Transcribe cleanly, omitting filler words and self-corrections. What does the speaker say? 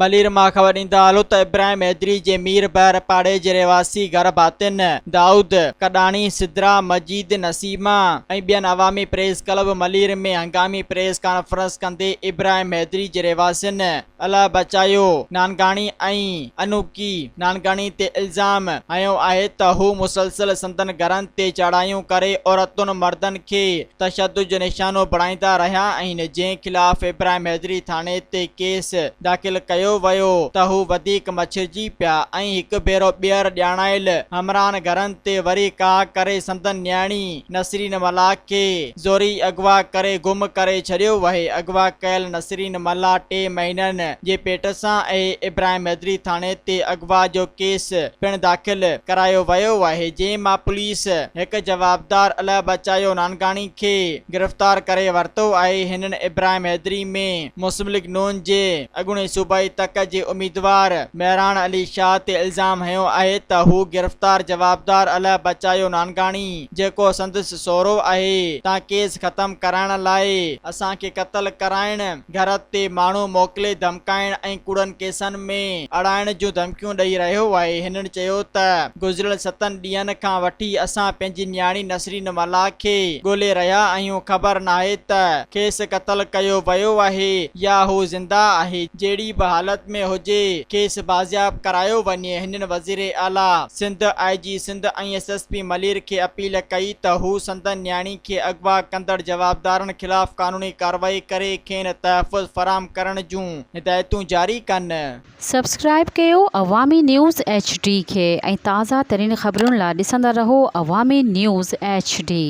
मलीर मां ख़बर ॾींदा हलो त इब्राहिम हैदरी जे मीर बहर पाड़े जे रहवासी घर भातिन दाऊद कडाणी सिद्रा मजीद नसीमा ऐं ॿियनि अवामी प्रेस क्लब मलीर में हंगामी प्रेस कॉन्फ्रेंस कंदे इब्राहिम हैदरी जे रहवासिन अल्लाह बचायो नानगाणी ऐं अनूकी नानगाणी ते इल्ज़ाम हयो आहे त हू मुसलसल संदन घरनि ते चढ़ायूं करे औरतुनि मर्दनि खे तशद्दुद जो निशानो बणाईंदा रहिया आहिनि, जंहिं ख़िलाफ़ इब्राहिम हैदरी थाणे ते केस दाख़िल कयो वियो त हू वधीक मछरजी पिया ऐं हिकु भेरो ॿीहर ॼाणायल हमरान घरनि ते वरी का करे संदन न्याणी नसरीन मलाक खे ज़ोरी अगवा करे गुम करे छॾियो वहे। अगवा कयल नसरीन मला 3 महीननि जे पेट सां ऐं इब्राहिम हैदरी थाणे ते अगवा जो केस पिण दाख़िल करायो वियो आहे, जंहिं मां पुलिस हिकु जवाबदार अल्लाह बचायो नानगाणी खे गिरफ़्तार करे वरितो आहे। हिननि इब्राहिम हैदरी में मुस्लिम लीग नून जे अॻूणे सूबाई तक जे उम्मीदवार महरान अली शाह ते इल्ज़ाम हयो आहे त हू गिरफ़्तार जवाबदार अल्लाह बचायो नानगाणी जेको संदसि सहुरो आहे तां केस ख़त्म कराइण लाइ असांखे क़त्ल कराइण घर ते माण्हू मोकिले धमकाइण ऐं कूड़नि केसनि में अड़ाइण जूं धमकियूं ॾेई रहियो आहे। हिननि चयो त गुज़िरियल 7 ॾींहंनि खां वठी असां पंहिंजी न्याणी नसरीन मला खे ॻोल्हे रहिया आहियूं। ख़बर नाहे त खेसि क़त्ल कयो वियो आहे या हू ज़िंदा आहे। जहिड़ी बि हालत में हुजे खेसि बाज़ियाब करायो वञे। हिननि वज़ीर आला सिंध IG सिंध ऐं SSP मलीर खे अपील कई त हू संदन न्याणी खे अगवा कंदड़ जवाबदारनि ख़िलाफ़ कानूनी कार्रवाई करे खेनि तहफ़्फ़ुज़ फराहम करण जूं हिदायतूं जारी कनि। सब्सक्राइब कयो अवामी न्यूज़ HD खे ऐं ताज़ा तरीन ख़बरुनि लाइ ॾिसंदा रहो अवामी न्यूज़ HD।